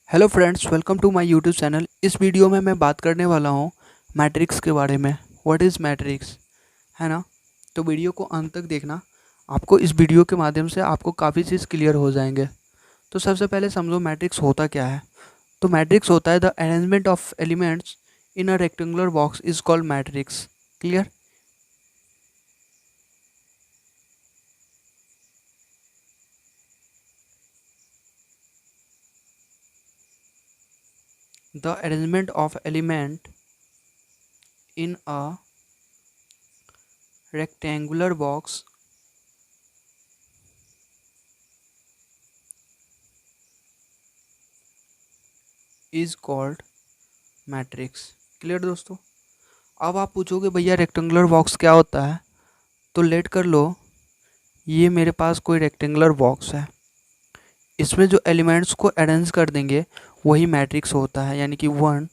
Hello friends, welcome to my YouTube channel. इस video में मैं बात करने वाला हूँ मैट्रिक्स के बारे में। व्हाट इज़ मैट्रिक्स, है ना। तो वीडियो को अंत तक देखना। आपको इस वीडियो के माध्यम से आपको काफ़ी चीज़ क्लियर हो जाएंगे। तो सबसे पहले समझो मैट्रिक्स होता क्या है। तो मैट्रिक्स होता है the arrangement of elements in a rectangular box is called matrix. Clear. The arrangement of element in a rectangular box is called matrix। Clear दोस्तों। अब आप पूछोगे भैया रेक्टेंगुलर बॉक्स क्या होता है। तो लेट कर लो, ये मेरे पास कोई रेक्टेंगुलर बॉक्स है, इसमें जो एलिमेंट्स को अरेंज कर देंगे वही मैट्रिक्स होता है। यानी कि 1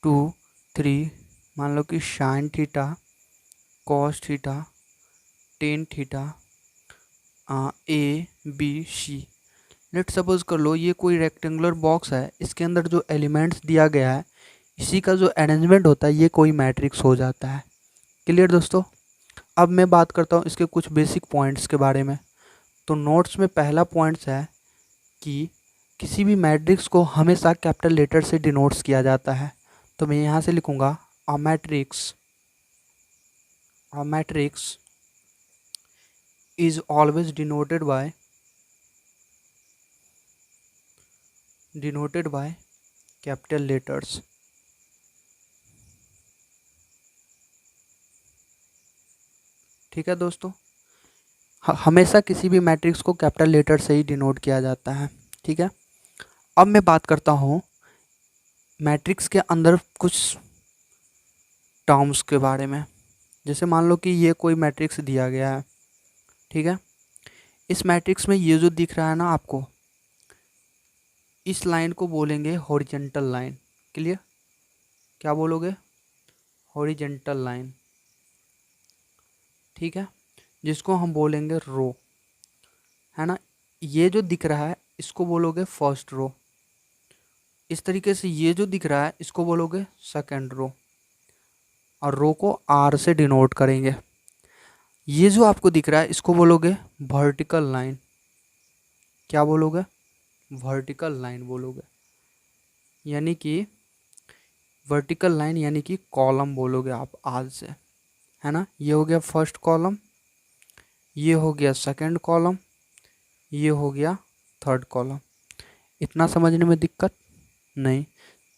2 3, मान लो कि sine theta, cos theta, tan theta, ABC। Late suppose कर लो ये कोई रेक्टेंगुलर बॉक्स है, इसके अंदर जो एलिमेंट्स दिया गया है इसी का जो अरेंजमेंट होता है ये कोई मैट्रिक्स हो जाता है। क्लियर दोस्तों। अब मैं बात करता हूँ इसके कुछ बेसिक पॉइंट्स के बारे में। तो नोट्स में पहला पॉइंट्स है कि किसी भी मैट्रिक्स को हमेशा कैपिटल लेटर से डिनोट्स किया जाता है। तो मैं यहाँ से लिखूँगा a matrix is always denoted by capital letters. ठीक है दोस्तों। हमेशा किसी भी मैट्रिक्स को कैपिटल लेटर से ही डिनोट किया जाता है। ठीक है। अब मैं बात करता हूँ मैट्रिक्स के अंदर कुछ टर्म्स के बारे में। जैसे मान लो कि ये कोई मैट्रिक्स दिया गया है। ठीक है। इस मैट्रिक्स में ये जो दिख रहा है ना आपको, इस लाइन को बोलेंगे हॉरिजॉन्टल लाइन। क्लियर। क्या बोलोगे? Horizontal line. ठीक है। जिसको हम बोलेंगे रो, है ना। ये जो दिख रहा है इसको बोलोगे फर्स्ट रो। इस तरीके से ये जो दिख रहा है इसको बोलोगे सेकंड रो, और रो को आर से डिनोट करेंगे। ये जो आपको दिख रहा है इसको बोलोगे वर्टिकल लाइन। क्या बोलोगे? वर्टिकल लाइन बोलोगे। यानी कि वर्टिकल लाइन यानी कि कॉलम बोलोगे आप आज से, है ना। ये हो गया फर्स्ट कॉलम, ये हो गया सेकंड कॉलम, ये हो गया थर्ड कॉलम। इतना समझने में दिक्कत नहीं।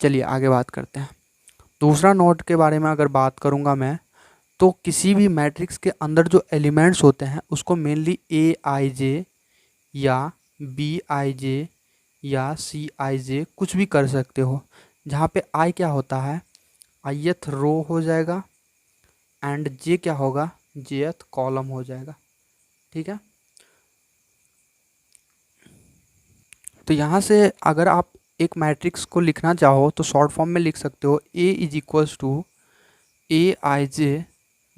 चलिए आगे बात करते हैं। दूसरा नोट के बारे में अगर बात करूँगा मैं, तो किसी भी मैट्रिक्स के अंदर जो एलिमेंट्स होते हैं उसको मेनली AIJ या BIJ या CIJ कुछ भी कर सकते हो। जहाँ पे I क्या होता है, ith रो हो जाएगा, एंड J क्या होगा, jth कॉलम हो जाएगा। ठीक है। तो यहाँ से अगर आप एक मैट्रिक्स को लिखना चाहो तो शॉर्ट फॉर्म में लिख सकते हो A is equals to AIJ,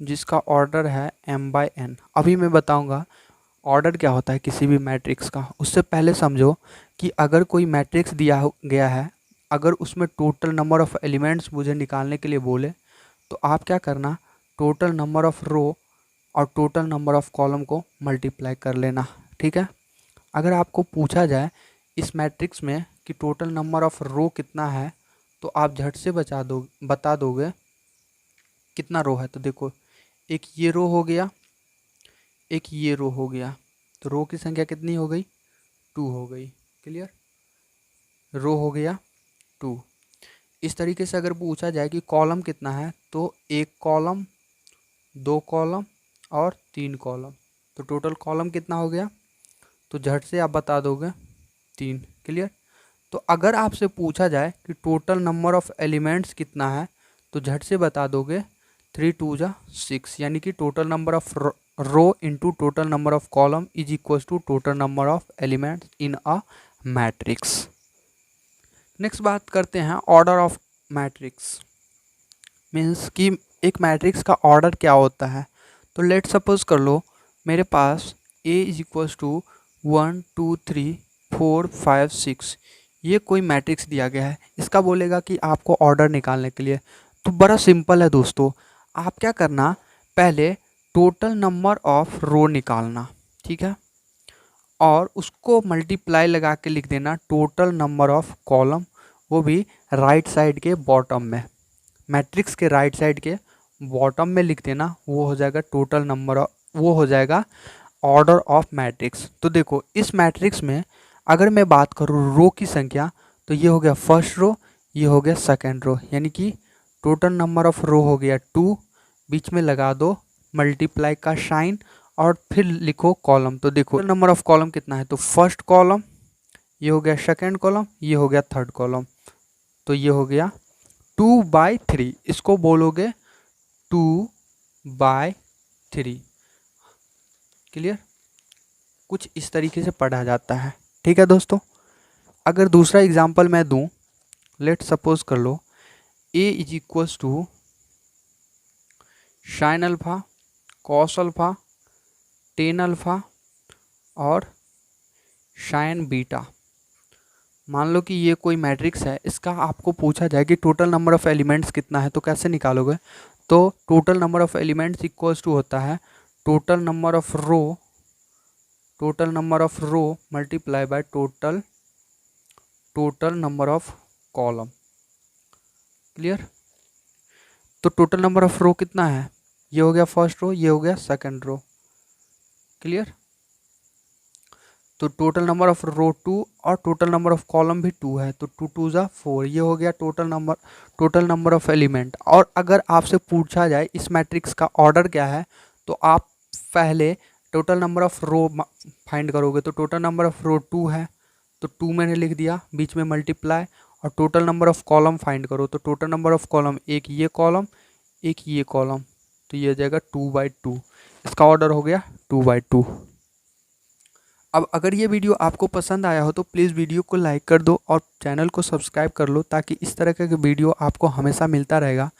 जिसका ऑर्डर है m/n। अभी मैं बताऊंगा ऑर्डर क्या होता है किसी भी मैट्रिक्स का। उससे पहले समझो कि अगर कोई मैट्रिक्स दिया गया है, अगर उसमें टोटल नंबर ऑफ़ एलिमेंट्स मुझे निकालने के लिए बोले, तो आप क्या करना, टोटल नंबर ऑफ़ रो और टोटल नंबर ऑफ़ कॉलम को मल्टीप्लाई कर लेना। ठीक है। अगर आपको पूछा जाए इस मैट्रिक्स में कि टोटल नंबर ऑफ़ रो कितना है, तो आप झट से बता दोगे कितना रो है। तो देखो, एक ये रो हो गया, एक ये रो हो गया, तो रो की संख्या कितनी हो गई, 2 हो गई। क्लियर। रो हो गया 2। इस तरीके से अगर पूछा जाए कि कॉलम कितना है, तो एक कॉलम, 2 कॉलम और 3 कॉलम, तो टोटल कॉलम कितना हो गया, तो झट से आप बता दोगे 3। क्लियर। तो अगर आपसे पूछा जाए कि टोटल नंबर ऑफ़ एलिमेंट्स कितना है, तो झट से बता दोगे 3 2 जा 6, यानी कि total number of row into total number of column is equals to total number of elements in a matrix. Next बात करते हैं ऑर्डर ऑफ मैट्रिक्स। मीन्स कि एक मैट्रिक्स का ऑर्डर क्या होता है। तो लेट सपोज कर लो मेरे पास A इज इक्वल्स टू 1 2 3 4 5 6, ये कोई मैट्रिक्स दिया गया है, इसका बोलेगा कि आपको ऑर्डर निकालने के लिए। तो बड़ा सिंपल है दोस्तों, आप क्या करना, पहले टोटल नंबर ऑफ रो निकालना, ठीक है, और उसको मल्टीप्लाई लगा के लिख देना टोटल नंबर ऑफ कॉलम, वो भी राइट साइड के बॉटम में, मैट्रिक्स के राइट साइड के बॉटम में लिख देना, वो हो जाएगा टोटल नंबर ऑफ, वो हो जाएगा ऑर्डर ऑफ मैट्रिक्स। तो देखो इस मैट्रिक्स में अगर मैं बात करूँ रो की संख्या, तो ये हो गया फर्स्ट रो, ये हो गया सेकंड रो, यानी कि टोटल नंबर ऑफ रो हो गया 2, बीच में लगा दो मल्टीप्लाई का साइन और फिर लिखो कॉलम। तो देखो नंबर ऑफ कॉलम कितना है, तो फर्स्ट कॉलम, ये हो गया सेकंड कॉलम, ये हो गया थर्ड कॉलम, तो ये हो गया 2/3, इसको बोलोगे 2/3। क्लियर, कुछ इस तरीके से पढ़ा जाता है, ठीक है दोस्तों। अगर दूसरा एग्जांपल मैं दूं, लेट सपोज कर लो a is equals to sine alpha, cos alpha, tan alpha और साइन बीटा। मान लो कि ये कोई मैट्रिक्स है, इसका आपको पूछा जाए कि टोटल नंबर ऑफ एलिमेंट्स कितना है, तो कैसे निकालोगे, तो total number of elements equals to होता है total number of row multiply by total number of column. Clear, तो टोटल नंबर ऑफ रो कितना है, ये हो गया फर्स्ट रो, ये हो गया सेकंड रो। क्लियर, तो टोटल नंबर ऑफ रो 2 और टोटल नंबर ऑफ कॉलम भी 2 है, तो 2 2 ज़ा 4, ये हो गया टोटल नंबर ऑफ एलिमेंट। और अगर आपसे पूछा जाए इस मैट्रिक्स का ऑर्डर क्या है, तो आप पहले total number of row find करोगे, तो टोटल नंबर ऑफ रो 2 है, तो 2 मैंने लिख दिया, बीच में मल्टीप्लाई, और total number of column find करो, तो टोटल नंबर ऑफ कॉलम एक ये कॉलम, एक ये कॉलम, तो ये हो जाएगा 2/2, इसका ऑर्डर हो गया 2/2। अब अगर ये वीडियो आपको पसंद आया हो तो प्लीज़ वीडियो को लाइक कर दो और चैनल को सब्सक्राइब कर लो, ताकि इस तरह के वीडियो आपको हमेशा मिलता रहेगा।